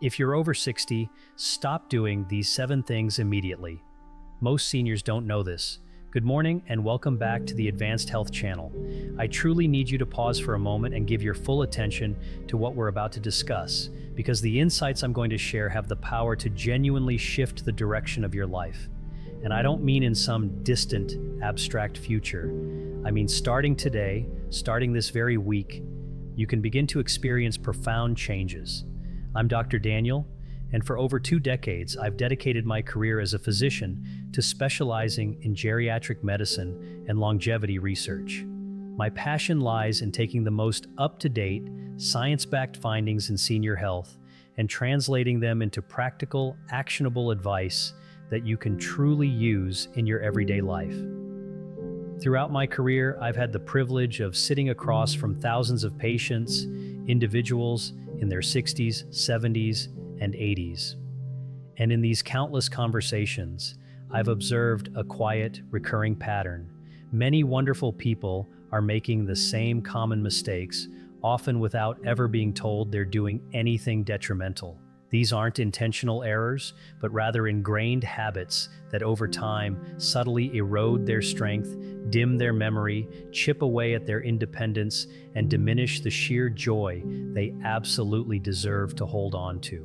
If you're over 60, stop doing these 7 things immediately. Most seniors don't know this. Good morning and welcome back to the Advanced Health channel. I truly need you to pause for a moment and give your full attention to what we're about to discuss, because the insights I'm going to share have the power to genuinely shift the direction of your life. And I don't mean in some distant, abstract future. I mean starting today, starting this very week, you can begin to experience profound changes. I'm Dr. Daniel, and for over 2 decades, I've dedicated my career as a physician to specializing in geriatric medicine and longevity research. My passion lies in taking the most up-to-date, science-backed findings in senior health and translating them into practical, actionable advice that you can truly use in your everyday life. Throughout my career, I've had the privilege of sitting across from thousands of patients, individuals in their 60s, 70s, and 80s. And in these countless conversations, I've observed a quiet, recurring pattern. Many wonderful people are making the same common mistakes, often without ever being told they're doing anything detrimental. These aren't intentional errors, but rather ingrained habits that over time subtly erode their strength, dim their memory, chip away at their independence, and diminish the sheer joy they absolutely deserve to hold on to.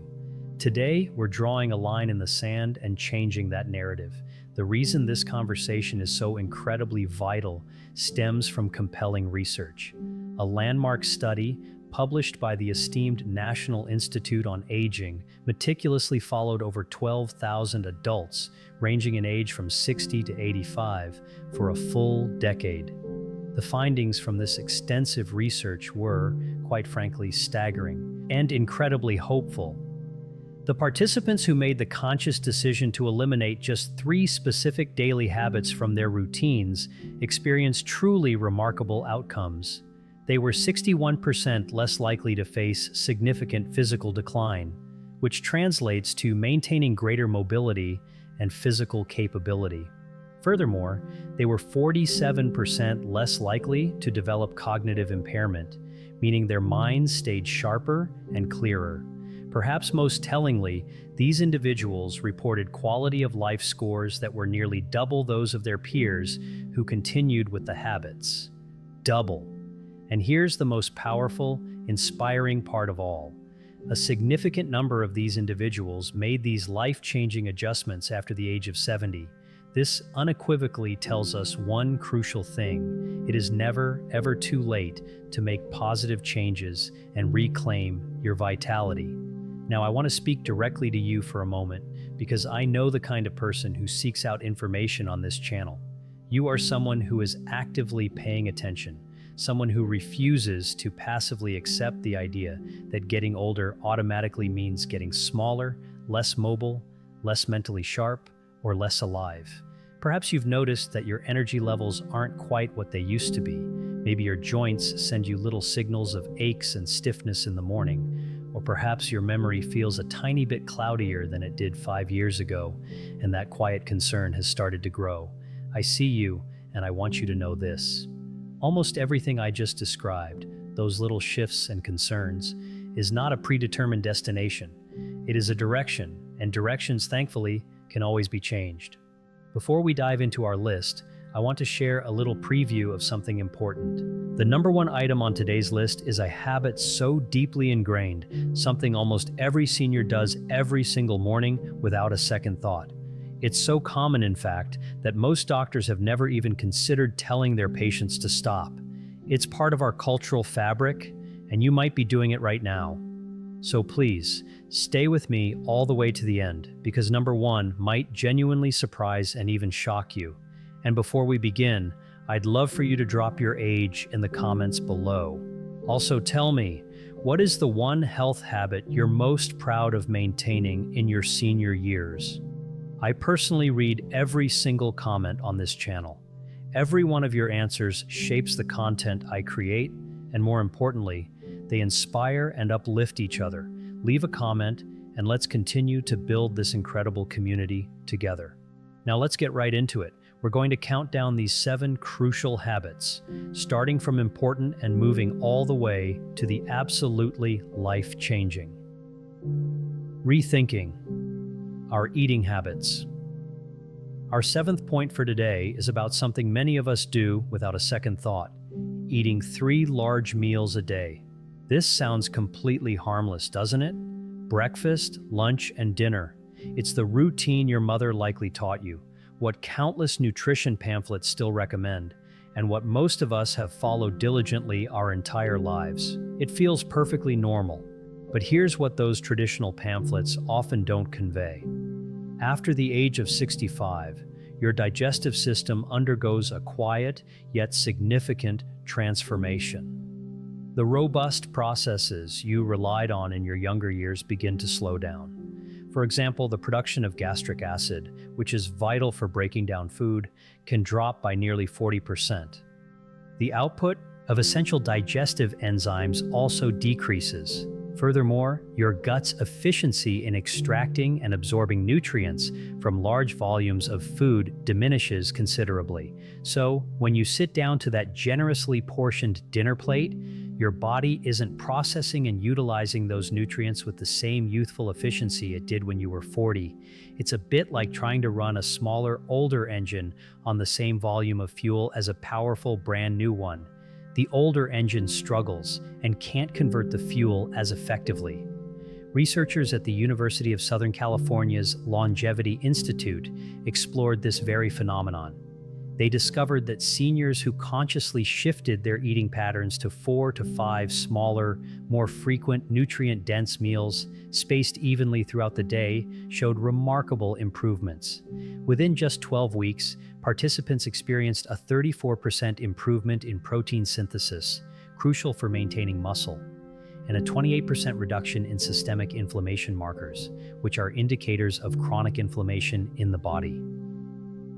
Today, we're drawing a line in the sand and changing that narrative. The reason this conversation is so incredibly vital stems from compelling research. A landmark study published by the esteemed National Institute on Aging meticulously followed over 12,000 adults ranging in age from 60 to 85 for a full decade. The findings from this extensive research were, quite frankly, staggering and incredibly hopeful. The participants who made the conscious decision to eliminate just 3 specific daily habits from their routines experienced truly remarkable outcomes. They were 61% less likely to face significant physical decline, which translates to maintaining greater mobility and physical capability. Furthermore, they were 47% less likely to develop cognitive impairment, meaning their minds stayed sharper and clearer. Perhaps most tellingly, these individuals reported quality of life scores that were nearly double those of their peers who continued with the habits. Double. And here's the most powerful, inspiring part of all. A significant number of these individuals made these life-changing adjustments after the age of 70. This unequivocally tells us one crucial thing. It is never, ever too late to make positive changes and reclaim your vitality. Now, I want to speak directly to you for a moment because I know the kind of person who seeks out information on this channel. You are someone who is actively paying attention. Someone who refuses to passively accept the idea that getting older automatically means getting smaller, less mobile, less mentally sharp, or less alive. Perhaps you've noticed that your energy levels aren't quite what they used to be. Maybe your joints send you little signals of aches and stiffness in the morning, or perhaps your memory feels a tiny bit cloudier than it did 5 years ago, and that quiet concern has started to grow. I see you, and I want you to know this. Almost everything I just described, those little shifts and concerns, is not a predetermined destination. It is a direction, and directions, thankfully, can always be changed. Before we dive into our list, I want to share a little preview of something important. The number 1 item on today's list is a habit so deeply ingrained, something almost every senior does every single morning without a second thought. It's so common, in fact, that most doctors have never even considered telling their patients to stop. It's part of our cultural fabric, and you might be doing it right now. So please, stay with me all the way to the end, because number 1 might genuinely surprise and even shock you. And before we begin, I'd love for you to drop your age in the comments below. Also, tell me, what is the one health habit you're most proud of maintaining in your senior years? I personally read every single comment on this channel. Every one of your answers shapes the content I create, and more importantly, they inspire and uplift each other. Leave a comment, and let's continue to build this incredible community together. Now let's get right into it. We're going to count down these 7 crucial habits, starting from important and moving all the way to the absolutely life-changing. Rethinking our eating habits. Our seventh point for today is about something many of us do without a second thought: eating 3 large meals a day. This sounds completely harmless, doesn't it? Breakfast, lunch, and dinner. It's the routine your mother likely taught you, what countless nutrition pamphlets still recommend, and what most of us have followed diligently our entire lives. It feels perfectly normal. But here's what those traditional pamphlets often don't convey. After the age of 65, your digestive system undergoes a quiet yet significant transformation. The robust processes you relied on in your younger years begin to slow down. For example, the production of gastric acid, which is vital for breaking down food, can drop by nearly 40%. The output of essential digestive enzymes also decreases. Furthermore, your gut's efficiency in extracting and absorbing nutrients from large volumes of food diminishes considerably. So, when you sit down to that generously portioned dinner plate, your body isn't processing and utilizing those nutrients with the same youthful efficiency it did when you were 40. It's a bit like trying to run a smaller, older engine on the same volume of fuel as a powerful, brand new one. The older engine struggles and can't convert the fuel as effectively. Researchers at the University of Southern California's Longevity Institute explored this very phenomenon. They discovered that seniors who consciously shifted their eating patterns to 4 to 5 smaller, more frequent, nutrient-dense meals, spaced evenly throughout the day, showed remarkable improvements. Within just 12 weeks, participants experienced a 34% improvement in protein synthesis, crucial for maintaining muscle, and a 28% reduction in systemic inflammation markers, which are indicators of chronic inflammation in the body.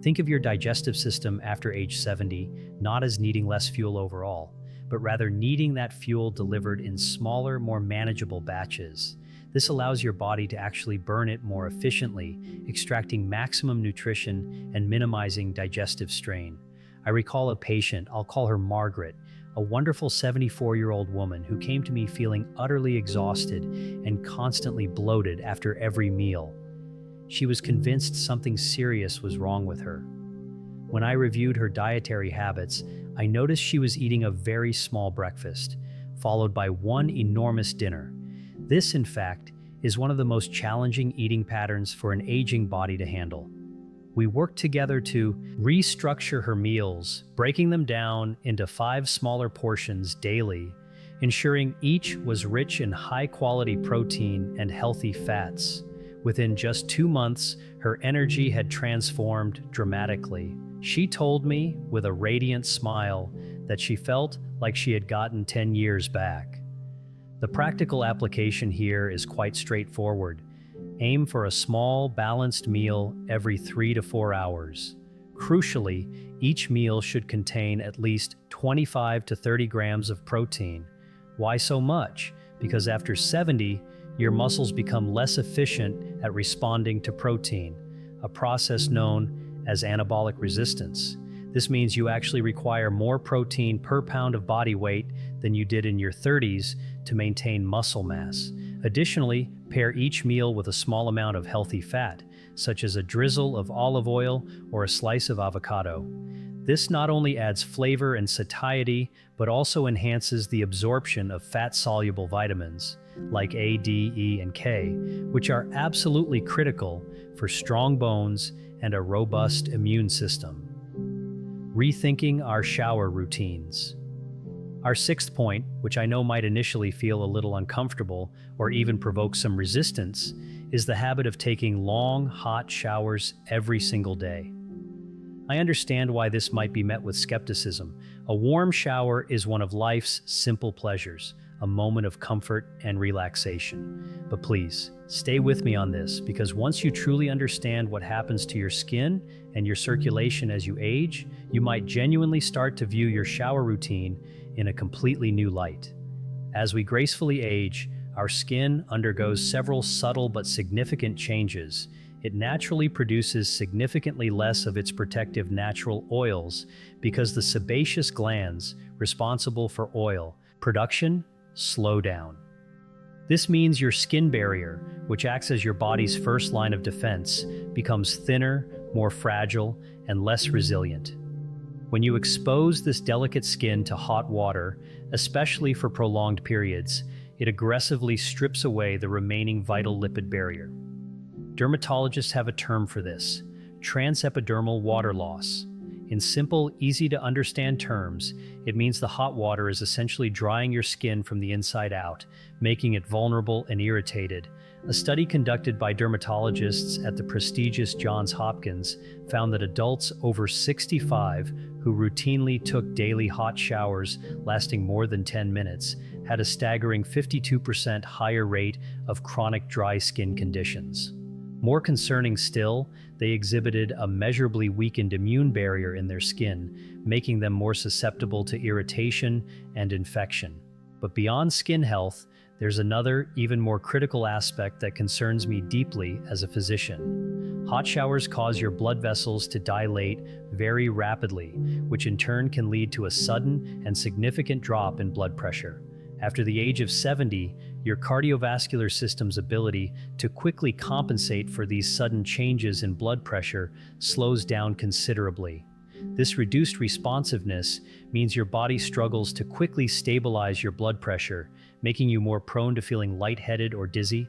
Think of your digestive system after age 70 not as needing less fuel overall, but rather needing that fuel delivered in smaller, more manageable batches. This allows your body to actually burn it more efficiently, extracting maximum nutrition and minimizing digestive strain. I recall a patient, I'll call her Margaret, a wonderful 74-year-old woman who came to me feeling utterly exhausted and constantly bloated after every meal. She was convinced something serious was wrong with her. When I reviewed her dietary habits, I noticed she was eating a very small breakfast, followed by one enormous dinner. This, in fact, is one of the most challenging eating patterns for an aging body to handle. We worked together to restructure her meals, breaking them down into 5 smaller portions daily, ensuring each was rich in high-quality protein and healthy fats. Within just 2 months, her energy had transformed dramatically. She told me, with a radiant smile, that she felt like she had gotten 10 years back. The practical application here is quite straightforward. Aim for a small, balanced meal every 3 to 4 hours. Crucially, each meal should contain at least 25 to 30 grams of protein. Why so much? Because after 70, your muscles become less efficient at responding to protein, a process known as anabolic resistance. This means you actually require more protein per pound of body weight than you did in your 30s to maintain muscle mass. Additionally, pair each meal with a small amount of healthy fat, such as a drizzle of olive oil or a slice of avocado. This not only adds flavor and satiety, but also enhances the absorption of fat-soluble vitamins, like A, D, E, and K, which are absolutely critical for strong bones and a robust immune system. Rethinking our shower routines. Our sixth point, which I know might initially feel a little uncomfortable or even provoke some resistance, is the habit of taking long, hot showers every single day. I understand why this might be met with skepticism. A warm shower is one of life's simple pleasures, a moment of comfort and relaxation. But please, stay with me on this, because once you truly understand what happens to your skin and your circulation as you age, you might genuinely start to view your shower routine in a completely new light. As we gracefully age, our skin undergoes several subtle but significant changes. It naturally produces significantly less of its protective natural oils because the sebaceous glands responsible for oil production slow down. This means your skin barrier, which acts as your body's first line of defense, becomes thinner, more fragile, and less resilient. When you expose this delicate skin to hot water, especially for prolonged periods, it aggressively strips away the remaining vital lipid barrier. Dermatologists have a term for this: transepidermal water loss. In simple, easy-to-understand terms, it means the hot water is essentially drying your skin from the inside out, making it vulnerable and irritated. A study conducted by dermatologists at the prestigious Johns Hopkins found that adults over 65 who routinely took daily hot showers lasting more than 10 minutes had a staggering 52% higher rate of chronic dry skin conditions. More concerning still, they exhibited a measurably weakened immune barrier in their skin, making them more susceptible to irritation and infection. But beyond skin health, there's another, even more critical aspect that concerns me deeply as a physician. Hot showers cause your blood vessels to dilate very rapidly, which in turn can lead to a sudden and significant drop in blood pressure. After the age of 70, your cardiovascular system's ability to quickly compensate for these sudden changes in blood pressure slows down considerably. This reduced responsiveness means your body struggles to quickly stabilize your blood pressure, making you more prone to feeling lightheaded or dizzy.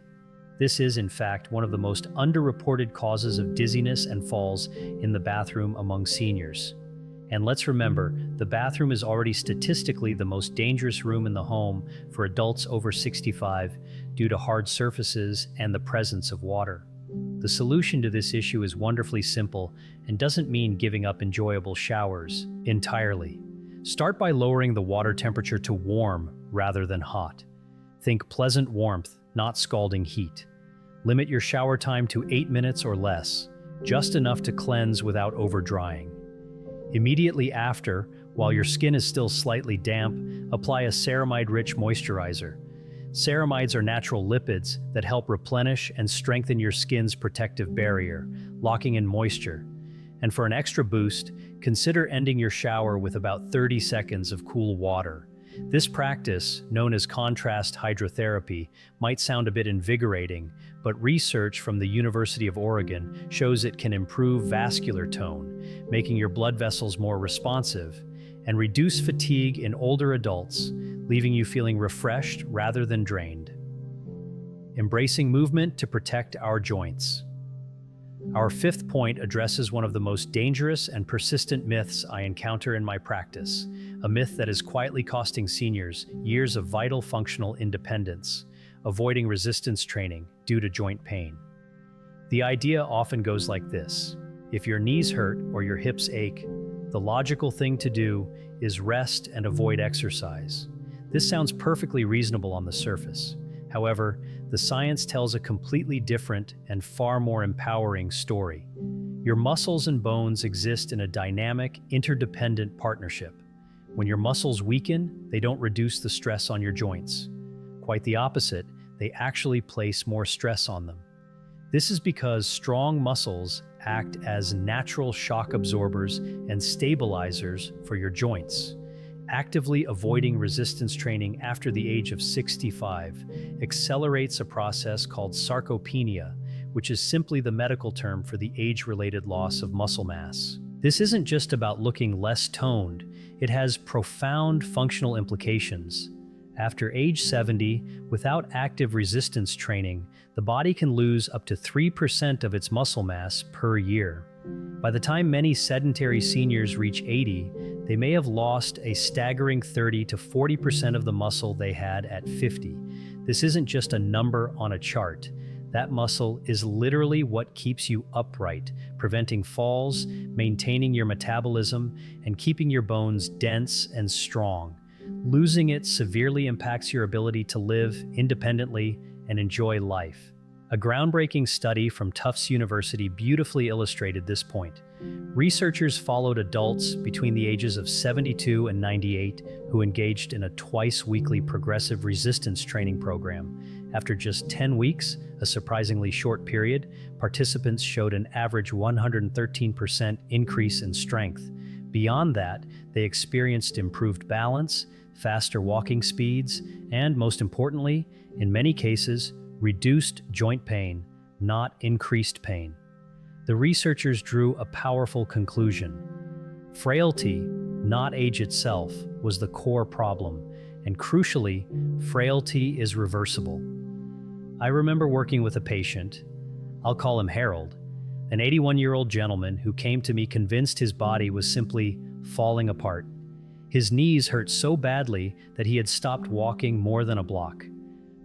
This is, in fact, one of the most underreported causes of dizziness and falls in the bathroom among seniors. And let's remember, the bathroom is already statistically the most dangerous room in the home for adults over 65 due to hard surfaces and the presence of water. The solution to this issue is wonderfully simple and doesn't mean giving up enjoyable showers entirely. Start by lowering the water temperature to warm rather than hot. Think pleasant warmth, not scalding heat. Limit your shower time to 8 minutes or less, just enough to cleanse without over-drying. Immediately after, while your skin is still slightly damp, apply a ceramide-rich moisturizer. Ceramides are natural lipids that help replenish and strengthen your skin's protective barrier, locking in moisture. And for an extra boost, consider ending your shower with about 30 seconds of cool water. This practice, known as contrast hydrotherapy, might sound a bit invigorating, but research from the University of Oregon shows it can improve vascular tone, making your blood vessels more responsive, and reduce fatigue in older adults, leaving you feeling refreshed rather than drained. Embracing movement to protect our joints. Our fifth point addresses one of the most dangerous and persistent myths I encounter in my practice, a myth that is quietly costing seniors years of vital functional independence, avoiding resistance training due to joint pain. The idea often goes like this: if your knees hurt or your hips ache, the logical thing to do is rest and avoid exercise. This sounds perfectly reasonable on the surface. However, the science tells a completely different and far more empowering story. Your muscles and bones exist in a dynamic, interdependent partnership. When your muscles weaken, they don't reduce the stress on your joints. Quite the opposite, they actually place more stress on them. This is because strong muscles act as natural shock absorbers and stabilizers for your joints. Actively avoiding resistance training after the age of 65 accelerates a process called sarcopenia, which is simply the medical term for the age-related loss of muscle mass. This isn't just about looking less toned, it has profound functional implications. After age 70, without active resistance training, the body can lose up to 3% of its muscle mass per year. By the time many sedentary seniors reach 80, they may have lost a staggering 30 to 40% of the muscle they had at 50. This isn't just a number on a chart. That muscle is literally what keeps you upright, preventing falls, maintaining your metabolism, and keeping your bones dense and strong. Losing it severely impacts your ability to live independently and enjoy life. A groundbreaking study from Tufts University beautifully illustrated this point. Researchers followed adults between the ages of 72 and 98 who engaged in a twice-weekly progressive resistance training program. After just 10 weeks, a surprisingly short period, participants showed an average 113% increase in strength. Beyond that, they experienced improved balance, faster walking speeds, and most importantly, in many cases, reduced joint pain, not increased pain. The researchers drew a powerful conclusion. Frailty, not age itself, was the core problem, and crucially, frailty is reversible. I remember working with a patient, I'll call him Harold, an 81-year-old gentleman who came to me convinced his body was simply falling apart. His knees hurt so badly that he had stopped walking more than a block.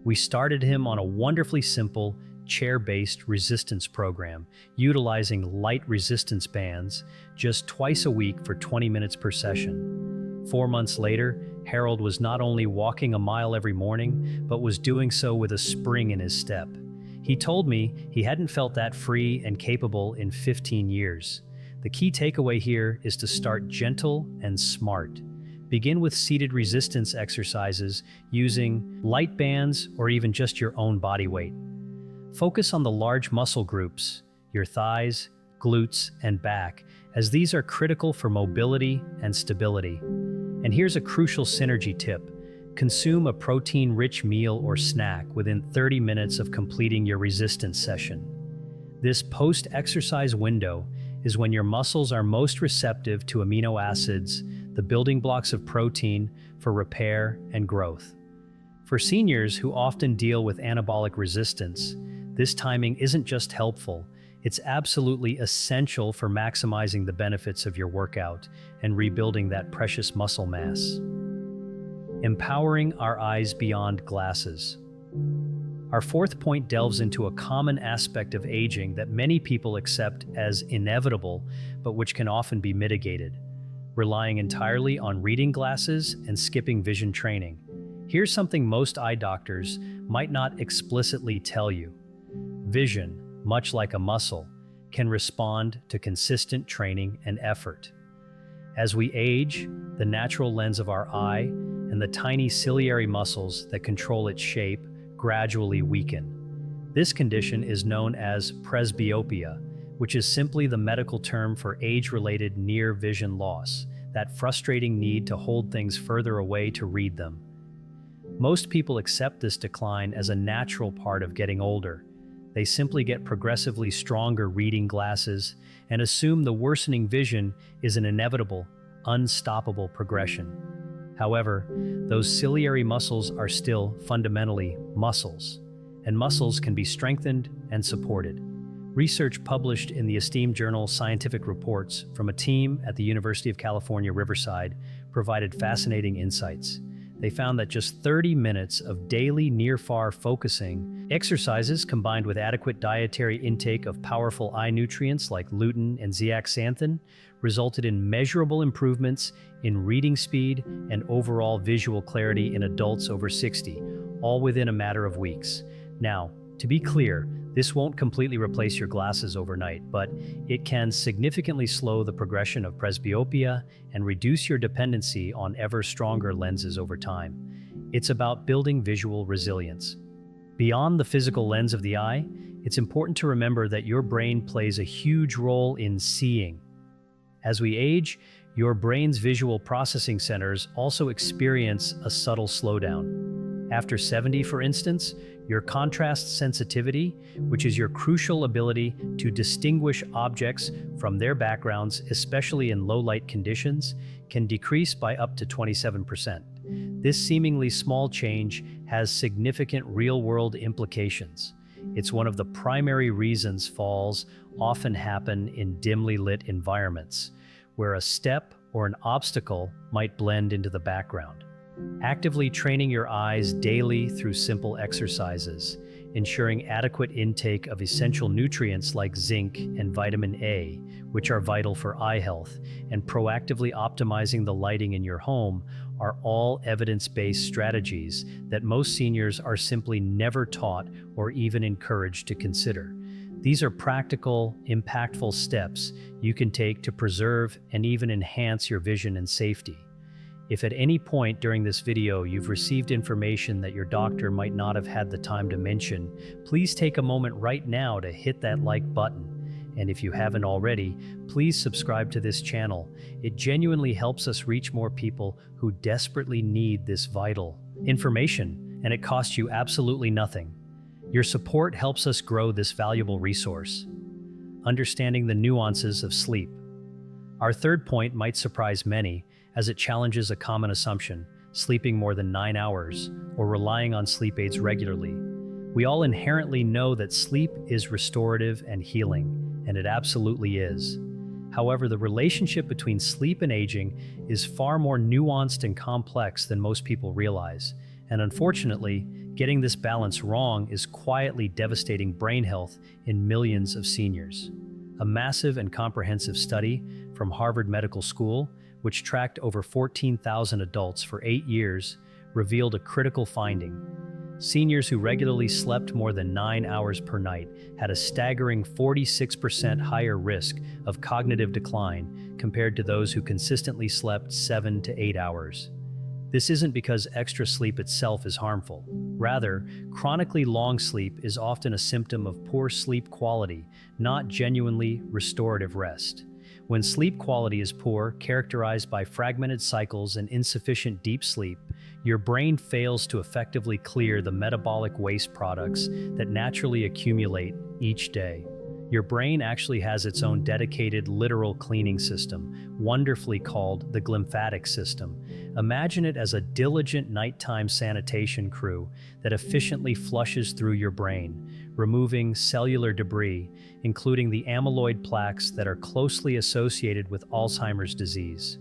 We started him on a wonderfully simple, chair-based resistance program, utilizing light resistance bands just twice a week for 20 minutes per session. 4 months later, Harold was not only walking a mile every morning, but was doing so with a spring in his step. He told me he hadn't felt that free and capable in 15 years. The key takeaway here is to start gentle and smart. Begin with seated resistance exercises using light bands or even just your own body weight. Focus on the large muscle groups, your thighs, glutes, and back, as these are critical for mobility and stability. And here's a crucial synergy tip. Consume a protein-rich meal or snack within 30 minutes of completing your resistance session. This post-exercise window is when your muscles are most receptive to amino acids, the building blocks of protein for repair and growth. For seniors who often deal with anabolic resistance, this timing isn't just helpful, it's absolutely essential for maximizing the benefits of your workout and rebuilding that precious muscle mass. Empowering our eyes beyond glasses. Our fourth point delves into a common aspect of aging that many people accept as inevitable, but which can often be mitigated, relying entirely on reading glasses and skipping vision training. Here's something most eye doctors might not explicitly tell you. Vision, much like a muscle, can respond to consistent training and effort. As we age, the natural lens of our eye and the tiny ciliary muscles that control its shape gradually weaken. This condition is known as presbyopia, which is simply the medical term for age-related near vision loss, that frustrating need to hold things further away to read them. Most people accept this decline as a natural part of getting older. They simply get progressively stronger reading glasses and assume the worsening vision is an inevitable, unstoppable progression. However, those ciliary muscles are still fundamentally muscles, and muscles can be strengthened and supported. Research published in the esteemed journal Scientific Reports from a team at the University of California, Riverside provided fascinating insights. They found that just 30 minutes of daily near-far focusing exercises combined with adequate dietary intake of powerful eye nutrients like lutein and zeaxanthin resulted in measurable improvements in reading speed and overall visual clarity in adults over 60, all within a matter of weeks. Now, to be clear, this won't completely replace your glasses overnight, but it can significantly slow the progression of presbyopia and reduce your dependency on ever stronger lenses over time. It's about building visual resilience. Beyond the physical lens of the eye, it's important to remember that your brain plays a huge role in seeing. As we age, your brain's visual processing centers also experience a subtle slowdown. After 70, for instance, your contrast sensitivity, which is your crucial ability to distinguish objects from their backgrounds, especially in low-light conditions, can decrease by up to 27%. This seemingly small change has significant real-world implications. It's one of the primary reasons falls often happen in dimly lit environments, where a step or an obstacle might blend into the background. Actively training your eyes daily through simple exercises, ensuring adequate intake of essential nutrients like zinc and vitamin A, which are vital for eye health, and proactively optimizing the lighting in your home are all evidence-based strategies that most seniors are simply never taught or even encouraged to consider. These are practical, impactful steps you can take to preserve and even enhance your vision and safety. If at any point during this video you've received information that your doctor might not have had the time to mention, please take a moment right now to hit that like button. And if you haven't already, please subscribe to this channel. It genuinely helps us reach more people who desperately need this vital information, and it costs you absolutely nothing. Your support helps us grow this valuable resource. Understanding the nuances of sleep. Our third point might surprise many, as it challenges a common assumption: sleeping more than 9 hours or relying on sleep aids regularly. We all inherently know that sleep is restorative and healing, and it absolutely is. However, the relationship between sleep and aging is far more nuanced and complex than most people realize. And unfortunately, getting this balance wrong is quietly devastating brain health in millions of seniors. A massive and comprehensive study from Harvard Medical School, which tracked over 14,000 adults for 8 years, revealed a critical finding. Seniors who regularly slept more than 9 hours per night had a staggering 46% higher risk of cognitive decline compared to those who consistently slept 7 to 8 hours. This isn't because extra sleep itself is harmful. Rather, chronically long sleep is often a symptom of poor sleep quality, not genuinely restorative rest. When sleep quality is poor, characterized by fragmented cycles and insufficient deep sleep, your brain fails to effectively clear the metabolic waste products that naturally accumulate each day. Your brain actually has its own dedicated literal cleaning system, wonderfully called the glymphatic system. Imagine it as a diligent nighttime sanitation crew that efficiently flushes through your brain, removing cellular debris, including the amyloid plaques that are closely associated with Alzheimer's disease.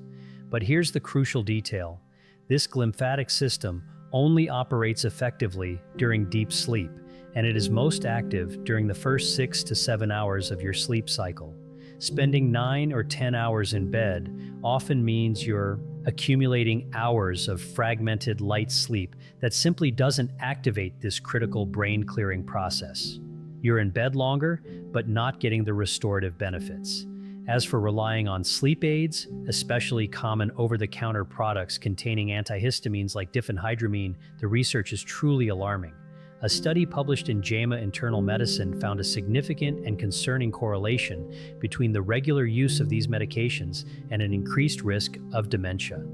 But here's the crucial detail. This glymphatic system only operates effectively during deep sleep, and it is most active during the first 6 to 7 hours of your sleep cycle. Spending 9 or 10 hours in bed often means you're accumulating hours of fragmented light sleep that simply doesn't activate this critical brain-clearing process. You're in bed longer, but not getting the restorative benefits. As for relying on sleep aids, especially common over-the-counter products containing antihistamines like diphenhydramine, the research is truly alarming. A study published in JAMA Internal Medicine found a significant and concerning correlation between the regular use of these medications and an increased risk of dementia.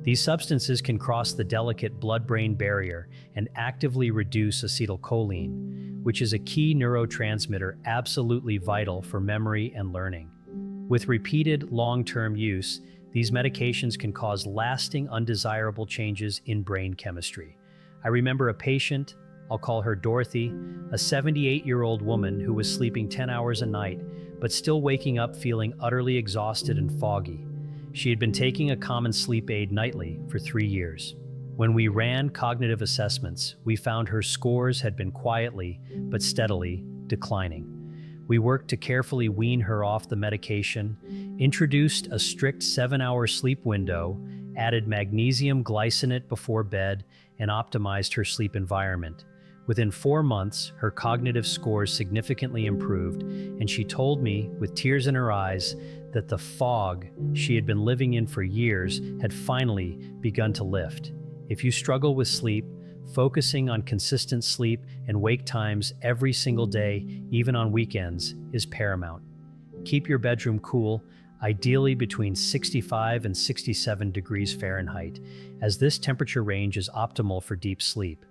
These substances can cross the delicate blood-brain barrier and actively reduce acetylcholine, which is a key neurotransmitter absolutely vital for memory and learning. With repeated long-term use, these medications can cause lasting undesirable changes in brain chemistry. I remember a patient, I'll call her Dorothy, a 78-year-old woman who was sleeping 10 hours a night, but still waking up feeling utterly exhausted and foggy. She had been taking a common sleep aid nightly for 3 years. When we ran cognitive assessments, we found her scores had been quietly but steadily declining. We worked to carefully wean her off the medication, introduced a strict 7-hour sleep window, added magnesium glycinate before bed, and optimized her sleep environment. Within 4 months, her cognitive scores significantly improved, and she told me, with tears in her eyes, that the fog she had been living in for years had finally begun to lift. If you struggle with sleep, focusing on consistent sleep and wake times every single day, even on weekends, is paramount. Keep your bedroom cool, ideally between 65 and 67 degrees Fahrenheit, as this temperature range is optimal for deep sleep.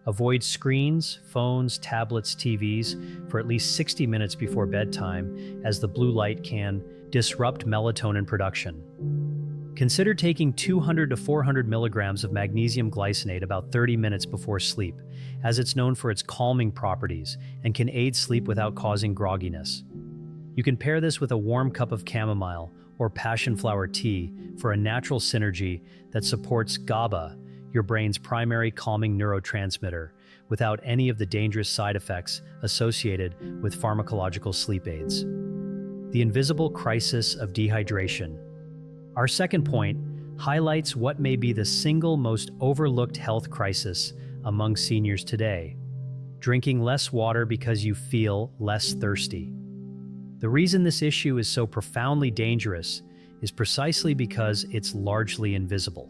Avoid screens, phones, tablets, TVs for at least 60 minutes before bedtime, as the blue light can disrupt melatonin production. Consider taking 200 to 400 milligrams of magnesium glycinate about 30 minutes before sleep, as it's known for its calming properties and can aid sleep without causing grogginess. You can pair this with a warm cup of chamomile or passion flower tea for a natural synergy that supports GABA, your brain's primary calming neurotransmitter, without any of the dangerous side effects associated with pharmacological sleep aids. The invisible crisis of dehydration. Our second point highlights what may be the single most overlooked health crisis among seniors today: drinking less water because you feel less thirsty. The reason this issue is so profoundly dangerous is precisely because it's largely invisible.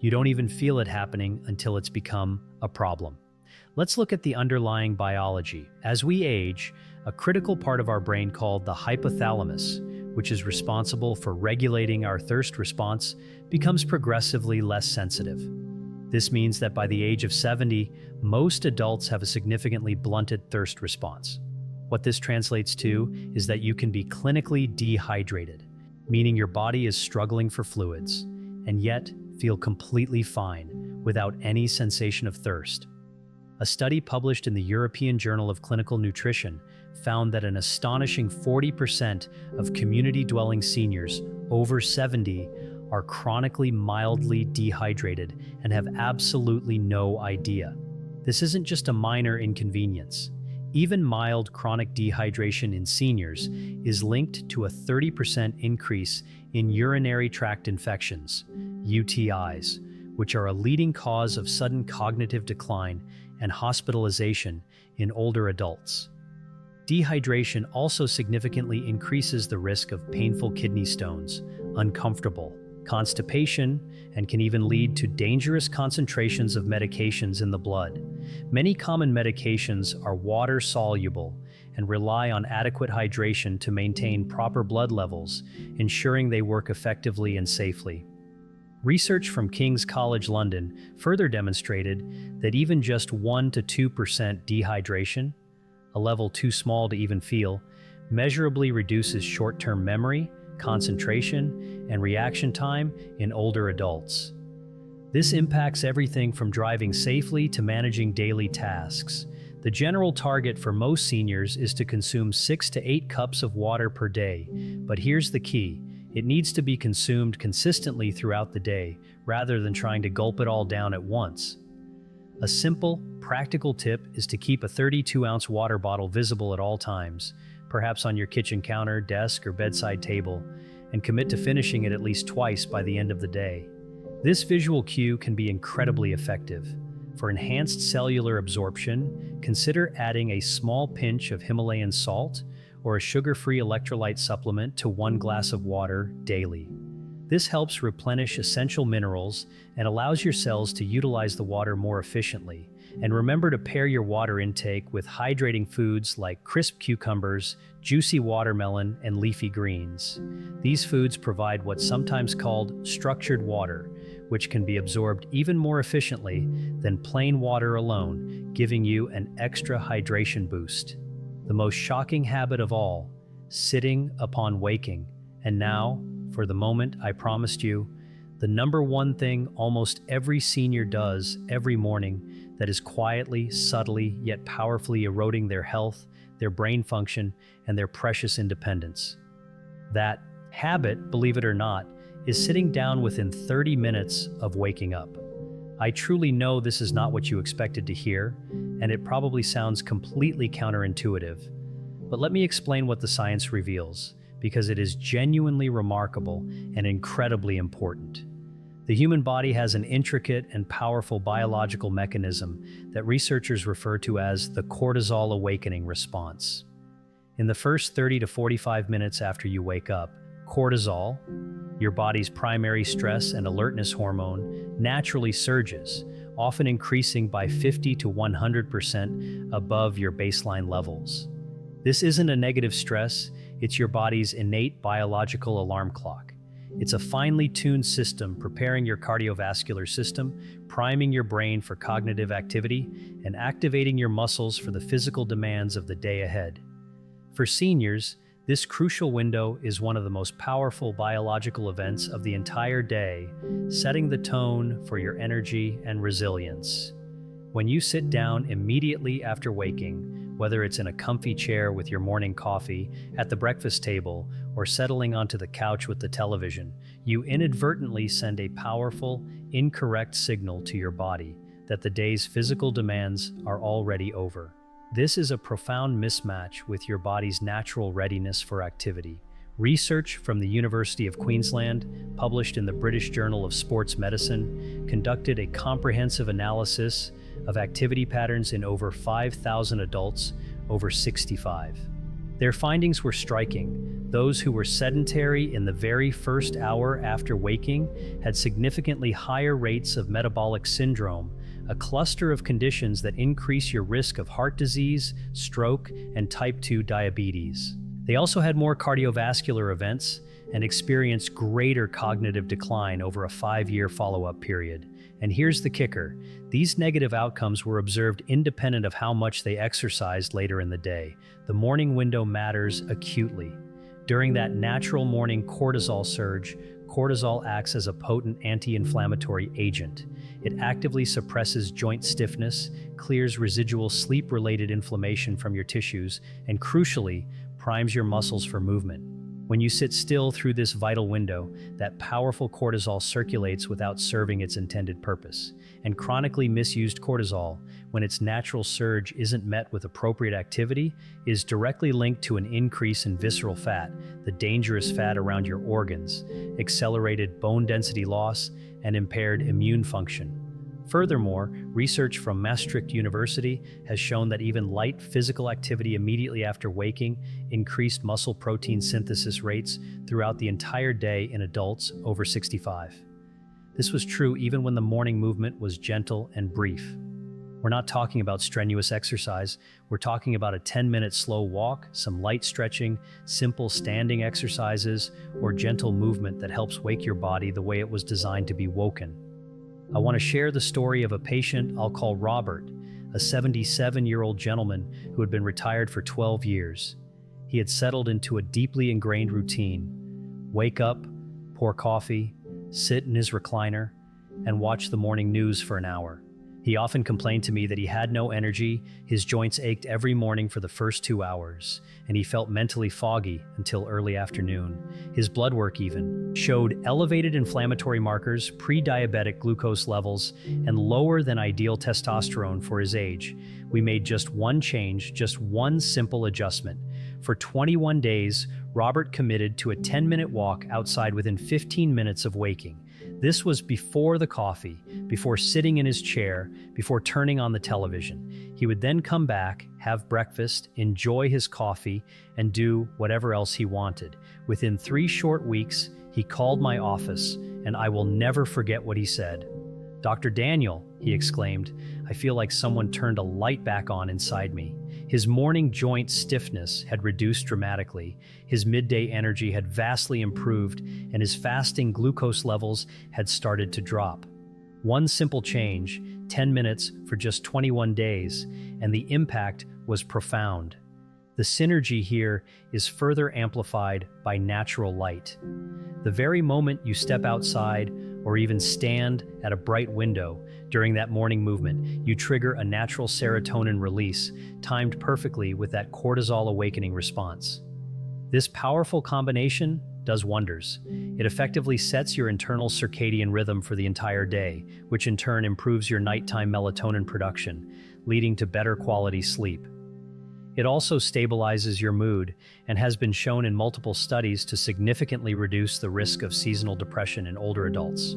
You don't even feel it happening until it's become a problem. Let's look at the underlying biology. As we age, a critical part of our brain called the hypothalamus, which is responsible for regulating our thirst response, becomes progressively less sensitive. This means that by the age of 70, most adults have a significantly blunted thirst response. What this translates to is that you can be clinically dehydrated, meaning your body is struggling for fluids, and yet feel completely fine without any sensation of thirst. A study published in the European Journal of Clinical Nutrition found that an astonishing 40% of community-dwelling seniors over 70 are chronically mildly dehydrated and have absolutely no idea. This isn't just a minor inconvenience. Even mild chronic dehydration in seniors is linked to a 30% increase in urinary tract infections, UTIs, which are a leading cause of sudden cognitive decline and hospitalization in older adults. Dehydration also significantly increases the risk of painful kidney stones, uncomfortable constipation, and can even lead to dangerous concentrations of medications in the blood. Many common medications are water-soluble and rely on adequate hydration to maintain proper blood levels, ensuring they work effectively and safely. Research from King's College London further demonstrated that even just 1 to 2% dehydration, a level too small to even feel, measurably reduces short-term memory, concentration, and reaction time in older adults. This impacts everything from driving safely to managing daily tasks. The general target for most seniors is to consume 6 to 8 cups of water per day, but here's the key. It needs to be consumed consistently throughout the day, rather than trying to gulp it all down at once. A simple, practical tip is to keep a 32-ounce water bottle visible at all times, perhaps on your kitchen counter, desk, or bedside table, and commit to finishing it at least twice by the end of the day. This visual cue can be incredibly effective. For enhanced cellular absorption, consider adding a small pinch of Himalayan salt or a sugar-free electrolyte supplement to 1 glass of water daily. This helps replenish essential minerals and allows your cells to utilize the water more efficiently. And remember to pair your water intake with hydrating foods like crisp cucumbers, juicy watermelon, and leafy greens. These foods provide what's sometimes called structured water, which can be absorbed even more efficiently than plain water alone, giving you an extra hydration boost. The most shocking habit of all, sitting upon waking. And now, for the moment I promised you, the number one thing almost every senior does every morning that is quietly, subtly, yet powerfully eroding their health, their brain function, and their precious independence. That habit, believe it or not, is sitting down within 30 minutes of waking up. I truly know this is not what you expected to hear, and it probably sounds completely counterintuitive. But let me explain what the science reveals, because it is genuinely remarkable and incredibly important. The human body has an intricate and powerful biological mechanism that researchers refer to as the cortisol awakening response. In the first 30 to 45 minutes after you wake up, cortisol, your body's primary stress and alertness hormone, naturally surges, often increasing by 50 to 100% above your baseline levels. This isn't a negative stress, it's your body's innate biological alarm clock. It's a finely tuned system preparing your cardiovascular system, priming your brain for cognitive activity, and activating your muscles for the physical demands of the day ahead. For seniors, this crucial window is one of the most powerful biological events of the entire day, setting the tone for your energy and resilience. When you sit down immediately after waking, whether it's in a comfy chair with your morning coffee, at the breakfast table, or settling onto the couch with the television, you inadvertently send a powerful, incorrect signal to your body that the day's physical demands are already over. This is a profound mismatch with your body's natural readiness for activity. Research from the University of Queensland, published in the British Journal of Sports Medicine, conducted a comprehensive analysis of activity patterns in over 5,000 adults over 65. Their findings were striking. Those who were sedentary in the very first hour after waking had significantly higher rates of metabolic syndrome, a cluster of conditions that increase your risk of heart disease, stroke, and type 2 diabetes. They also had more cardiovascular events and experienced greater cognitive decline over a 5-year follow-up period. And here's the kicker: these negative outcomes were observed independent of how much they exercised later in the day. The morning window matters acutely. During that natural morning cortisol surge, cortisol acts as a potent anti-inflammatory agent. It actively suppresses joint stiffness, clears residual sleep-related inflammation from your tissues, and crucially, primes your muscles for movement. When you sit still through this vital window, that powerful cortisol circulates without serving its intended purpose. And chronically misused cortisol, when its natural surge isn't met with appropriate activity, is directly linked to an increase in visceral fat, the dangerous fat around your organs, accelerated bone density loss, and impaired immune function. Furthermore, research from Maastricht University has shown that even light physical activity immediately after waking increased muscle protein synthesis rates throughout the entire day in adults over 65. This was true even when the morning movement was gentle and brief. We're not talking about strenuous exercise, we're talking about a 10-minute slow walk, some light stretching, simple standing exercises, or gentle movement that helps wake your body the way it was designed to be woken. I want to share the story of a patient I'll call Robert, a 77-year-old gentleman who had been retired for 12 years. He had settled into a deeply ingrained routine: wake up, pour coffee, sit in his recliner, and watch the morning news for an hour. He often complained to me that he had no energy, his joints ached every morning for the first 2 hours, and he felt mentally foggy until early afternoon. His blood work even showed elevated inflammatory markers, pre-diabetic glucose levels, and lower than ideal testosterone for his age. We made just one change, just one simple adjustment. For 21 days, Robert committed to a 10-minute walk outside within 15 minutes of waking. This was before the coffee, before sitting in his chair, before turning on the television. He would then come back, have breakfast, enjoy his coffee, and do whatever else he wanted. Within 3 short weeks, he called my office, and I will never forget what he said. "Dr. Daniel," he exclaimed, "I feel like someone turned a light back on inside me." His morning joint stiffness had reduced dramatically, his midday energy had vastly improved, and his fasting glucose levels had started to drop. One simple change, 10 minutes for just 21 days, and the impact was profound. The synergy here is further amplified by natural light. The very moment you step outside or even stand at a bright window during that morning movement, you trigger a natural serotonin release, timed perfectly with that cortisol awakening response. This powerful combination does wonders. It effectively sets your internal circadian rhythm for the entire day, which in turn improves your nighttime melatonin production, leading to better quality sleep. It also stabilizes your mood and has been shown in multiple studies to significantly reduce the risk of seasonal depression in older adults.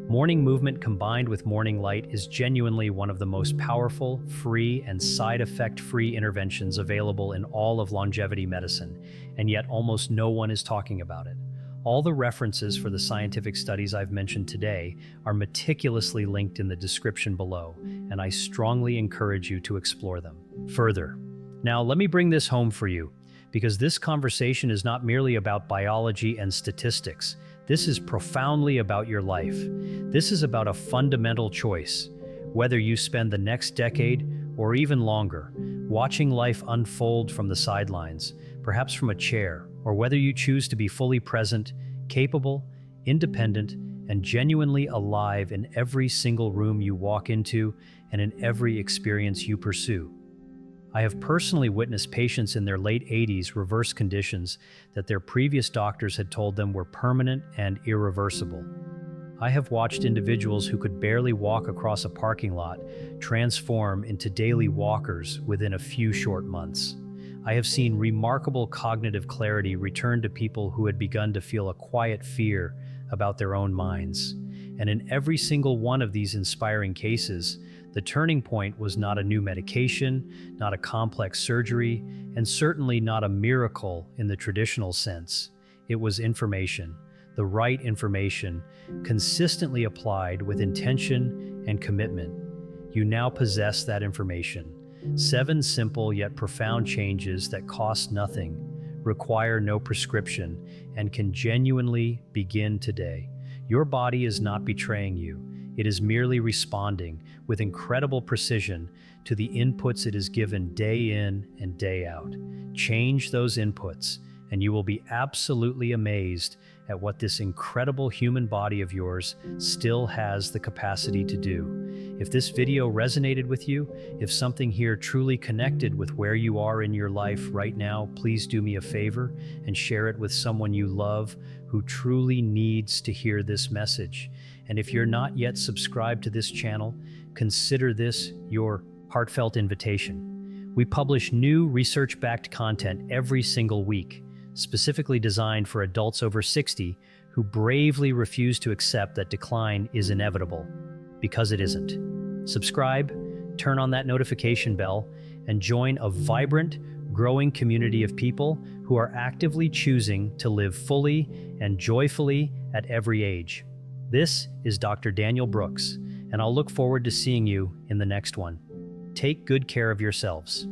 Morning movement combined with morning light is genuinely one of the most powerful, free, and side effect-free interventions available in all of longevity medicine, and yet almost no one is talking about it. All the references for the scientific studies I've mentioned today are meticulously linked in the description below, and I strongly encourage you to explore them further. Now, let me bring this home for you, because this conversation is not merely about biology and statistics. This is profoundly about your life. This is about a fundamental choice. Whether you spend the next decade or even longer watching life unfold from the sidelines, perhaps from a chair, or whether you choose to be fully present, capable, independent, and genuinely alive in every single room you walk into and in every experience you pursue. I have personally witnessed patients in their late 80s reverse conditions that their previous doctors had told them were permanent and irreversible. I have watched individuals who could barely walk across a parking lot transform into daily walkers within a few short months. I have seen remarkable cognitive clarity return to people who had begun to feel a quiet fear about their own minds. And in every single one of these inspiring cases, the turning point was not a new medication, not a complex surgery, and certainly not a miracle in the traditional sense. It was information, the right information, consistently applied with intention and commitment. You now possess that information. 7 simple yet profound changes that cost nothing, require no prescription, and can genuinely begin today. Your body is not betraying you. It is merely responding with incredible precision to the inputs it is given day in and day out. Change those inputs, and you will be absolutely amazed at what this incredible human body of yours still has the capacity to do. If this video resonated with you, if something here truly connected with where you are in your life right now, please do me a favor and share it with someone you love who truly needs to hear this message. And if you're not yet subscribed to this channel, consider this your heartfelt invitation. We publish new research-backed content every single week, specifically designed for adults over 60 who bravely refuse to accept that decline is inevitable, because it isn't. Subscribe, turn on that notification bell, and join a vibrant, growing community of people who are actively choosing to live fully and joyfully at every age. This is Dr. Daniel Brooks, and I'll look forward to seeing you in the next one. Take good care of yourselves.